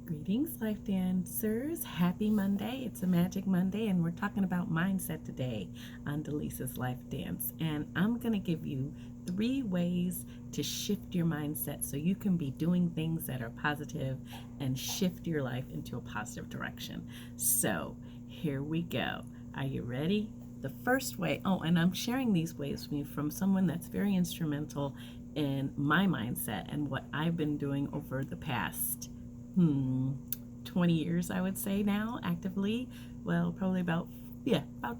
Greetings, Life Dancers. Happy Monday. It's a Magic Monday, and we're talking about mindset today on Delisa's Life Dance. And I'm going to give you 3 ways to shift your mindset so you can be doing things that are positive and shift your life into a positive direction. So, here we go. Are you ready? The first way, and I'm sharing these ways with you from someone that's very instrumental in my mindset and what I've been doing over the past 20 years, I would say now, actively. Well, probably about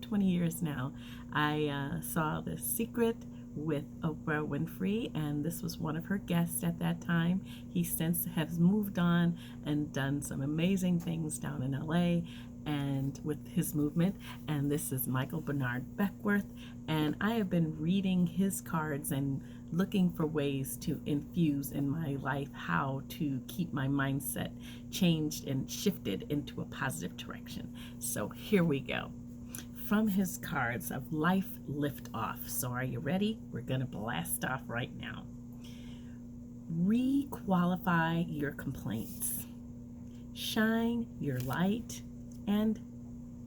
20 years now. I saw The Secret with Oprah Winfrey, and this was one of her guests at that time. He since has moved on and done some amazing things down in LA and with his movement. And this is Michael Bernard Beckwith, and I have been reading his cards and looking for ways to infuse in my life how to keep my mindset changed and shifted into a positive direction. So here we go. From his cards of Life Lift Off. So are you ready? We're going to blast off right now. Requalify your complaints. Shine your light, and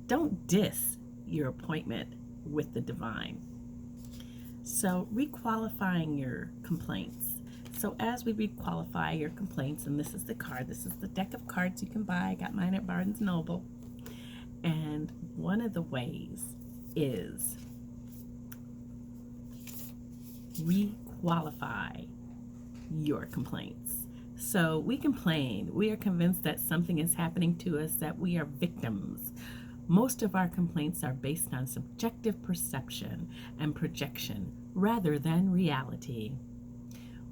don't diss your appointment with the divine. So requalifying your complaints. So as we requalify your complaints, and this is the card, this is the deck of cards you can buy. I got mine at Barnes & Noble. And one of the ways is requalify your complaints. So we complain. We are convinced that something is happening to us, that we are victims. Most of our complaints are based on subjective perception and projection rather than reality.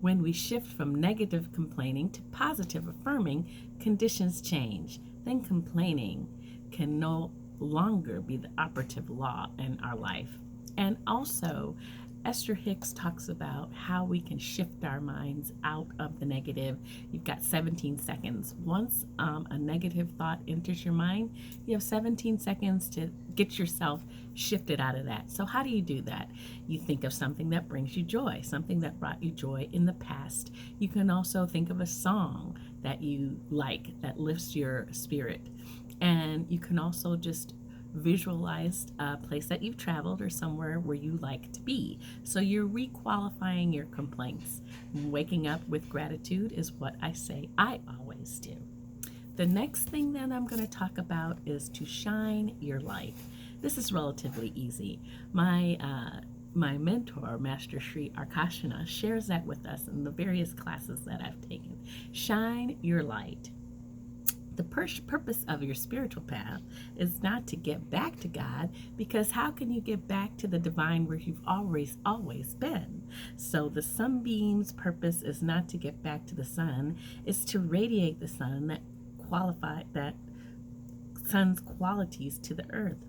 When we shift from negative complaining to positive affirming, conditions change. Then complaining can no longer be the operative law in our life. And also, Esther Hicks talks about how we can shift our minds out of the negative. You've got 17 seconds. Once a negative thought enters your mind, you have 17 seconds to get yourself shifted out of that. So how do you do that? You think of something that brings you joy, something that brought you joy in the past. You can also think of a song that you like, that lifts your spirit. And you can also just visualize a place that you've traveled or somewhere where you like to be. So you're requalifying your complaints. Waking up with gratitude is what I say I always do. The next thing that I'm going to talk about is to shine your light. This is relatively easy. My mentor, Master Sri Akarshana, shares that with us in the various classes that I've taken. Shine your light. The purpose of your spiritual path is not to get back to God, because how can you get back to the divine where you've always been? So the sunbeam's purpose is not to get back to the sun, it's to radiate the sun, that sun's qualities to the earth.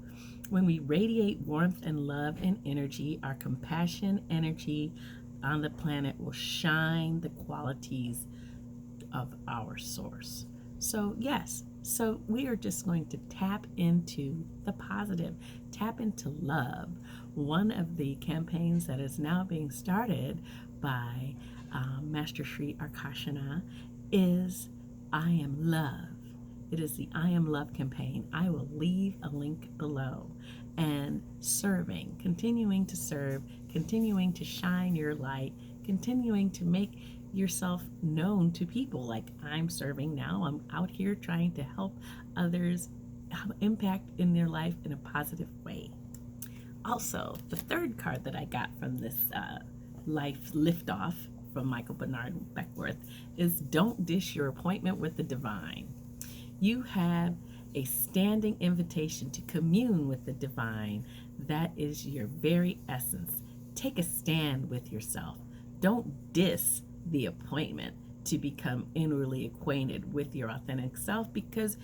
When we radiate warmth and love and energy, our compassion energy on the planet will shine the qualities of our source. So yes, so we are just going to tap into the positive, tap into love. One of the campaigns that is now being started by Master Sri Akarshana is I Am Love. It is the I Am Love campaign. I will leave a link below. And serving, continuing to serve, continuing to shine your light, continuing to make yourself known to people. Like I'm serving now. I'm out here trying to help others have impact in their life in a positive way. Also, the third card that I got from this Life Liftoff from Michael Bernard Beckwith is don't dish your appointment with the divine. You have a standing invitation to commune with the divine. That is your very essence. Take a stand with yourself. Don't diss the appointment to become inwardly acquainted with your authentic self, because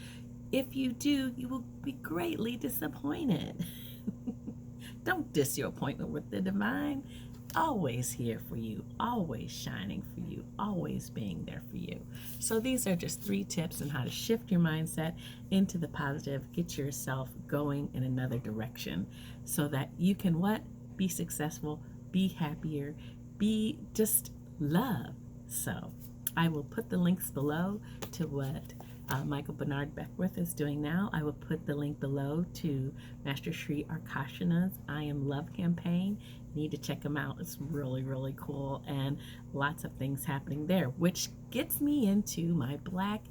if you do, you will be greatly disappointed. Don't diss your appointment with the divine. Always here for you, always shining for you, always being there for you. So these are just 3 tips on how to shift your mindset into the positive, get yourself going in another direction so that you can be successful, be happier, be just love. So I will put the links below to what Michael Bernard Beckwith is doing now. I will put the link below to Master Sri Akarshana's I Am Love campaign. You need to check them out. It's really, really cool, and lots of things happening there, which gets me into my Black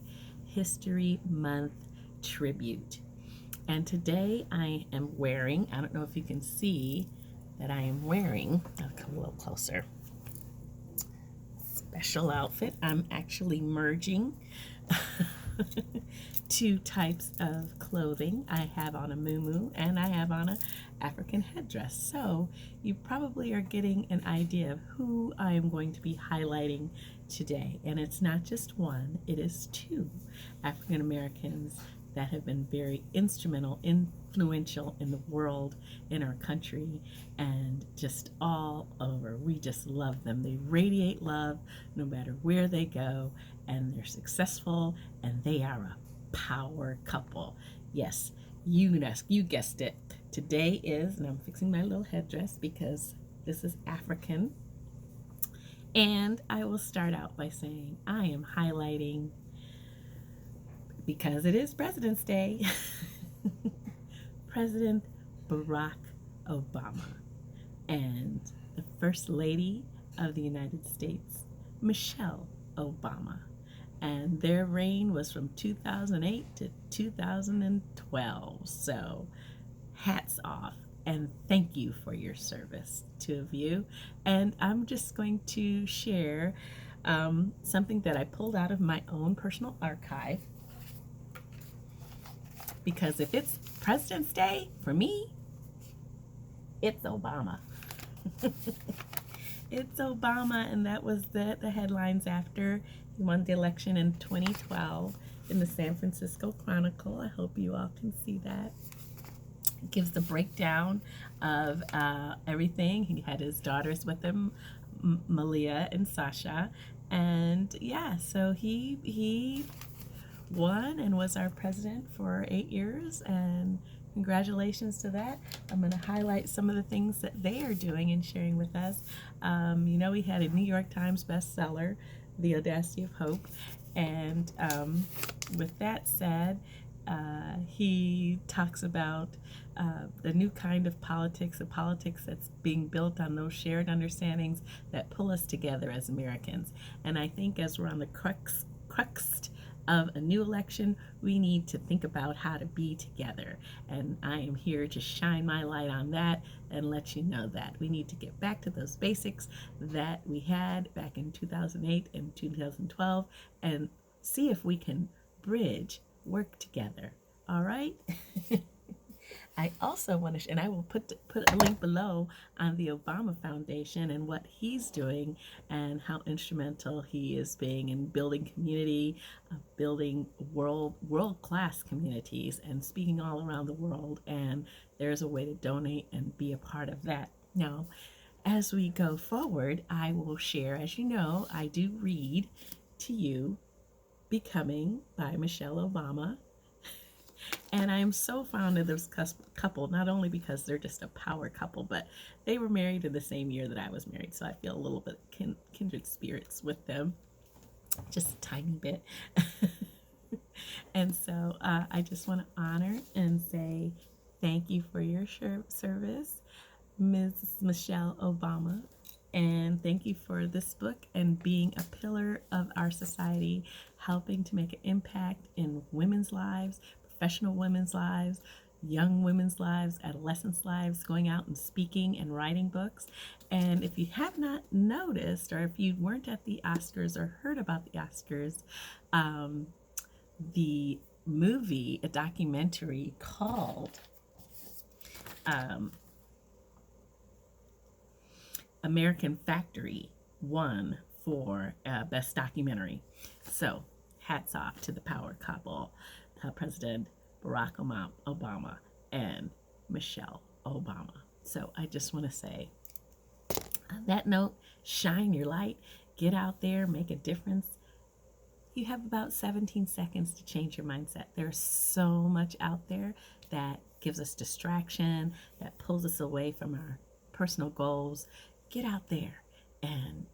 History Month tribute. And today I am wearing, I don't know if you can see that I am wearing, I'll come a little closer, special outfit. I'm actually merging two types of clothing. I have on a muumuu and I have on a African headdress. So you probably are getting an idea of who I am going to be highlighting today. And it's not just one, it is two African Americans that have been very instrumental, influential in the world, in our country, and just all over. We just love them. They radiate love no matter where they go, and they're successful, and they are a power couple. Yes, you guessed it. Today is, and I'm fixing my little headdress because this is African, and I will start out by saying I am highlighting, because it is President's Day, President Barack Obama and the First Lady of the United States, Michelle Obama. And their reign was from 2008 to 2012. So hats off, and thank you for your service, two of you. And I'm just going to share something that I pulled out of my own personal archive, because if it's President's Day, for me, it's Obama. It's Obama, and that was the headlines after he won the election in 2012 in the San Francisco Chronicle. I hope you all can see that. It gives the breakdown of everything. He had his daughters with him, Malia and Sasha, and yeah, so he won and was our president for 8 years, and congratulations to that. I'm going to highlight some of the things that they are doing and sharing with us. You know, we had a New York Times bestseller, The Audacity of Hope, and with that said, he talks about the new kind of politics, a politics that's being built on those shared understandings that pull us together as Americans. And I think as we're on the crux of a new election, we need to think about how to be together. And I am here to shine my light on that and let you know that we need to get back to those basics that we had back in 2008 and 2012 and see if we can work together. All right? I also want to, and I will put a link below on the Obama Foundation and what he's doing and how instrumental he is being in building community, building world-class communities, and speaking all around the world. And there's a way to donate and be a part of that. Now, as we go forward, I will share, as you know, I do read to you Becoming by Michelle Obama. And I am so fond of this couple, not only because they're just a power couple, but they were married in the same year that I was married. So I feel a little bit kindred spirits with them, just a tiny bit. And so I just want to honor and say thank you for your service, Ms. Michelle Obama. And thank you for this book and being a pillar of our society, helping to make an impact in women's lives, professional women's lives, young women's lives, adolescents' lives, going out and speaking and writing books. And if you have not noticed, or if you weren't at the Oscars or heard about the Oscars, the movie, a documentary called American Factory won for Best Documentary. So hats off to the power couple, President Barack Obama and Michelle Obama. So I just want to say, on that note, shine your light, get out there, make a difference. You have about 17 seconds to change your mindset. There's so much out there that gives us distraction, that pulls us away from our personal goals. Get out there and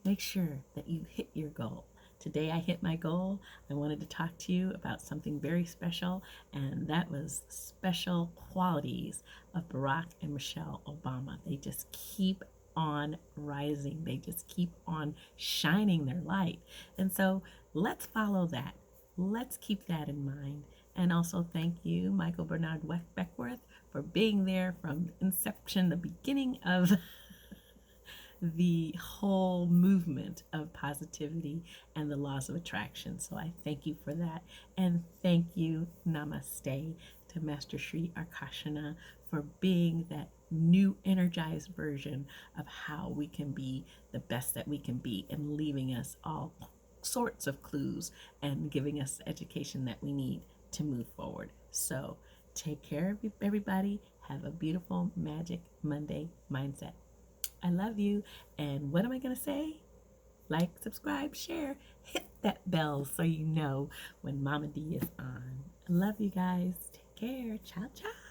make sure that you hit your goal Today I hit my goal. I wanted to talk to you about something very special, and that was special qualities of Barack and Michelle Obama. They just keep on rising. They just keep on shining their light. And so let's follow that. Let's keep that in mind. And also thank you, Michael Bernard Beckwith, for being there from inception, the beginning of the whole movement of positivity and the laws of attraction. So I thank you for that. And thank you, namaste, to Master Sri Akarshana for being that new energized version of how we can be the best that we can be, and leaving us all sorts of clues and giving us the education that we need to move forward. So take care of everybody. Have a beautiful Magic Monday mindset. I love you. And what am I going to say? Like, subscribe, share, hit that bell so you know when Mama D is on. I love you guys. Take care. Ciao, ciao.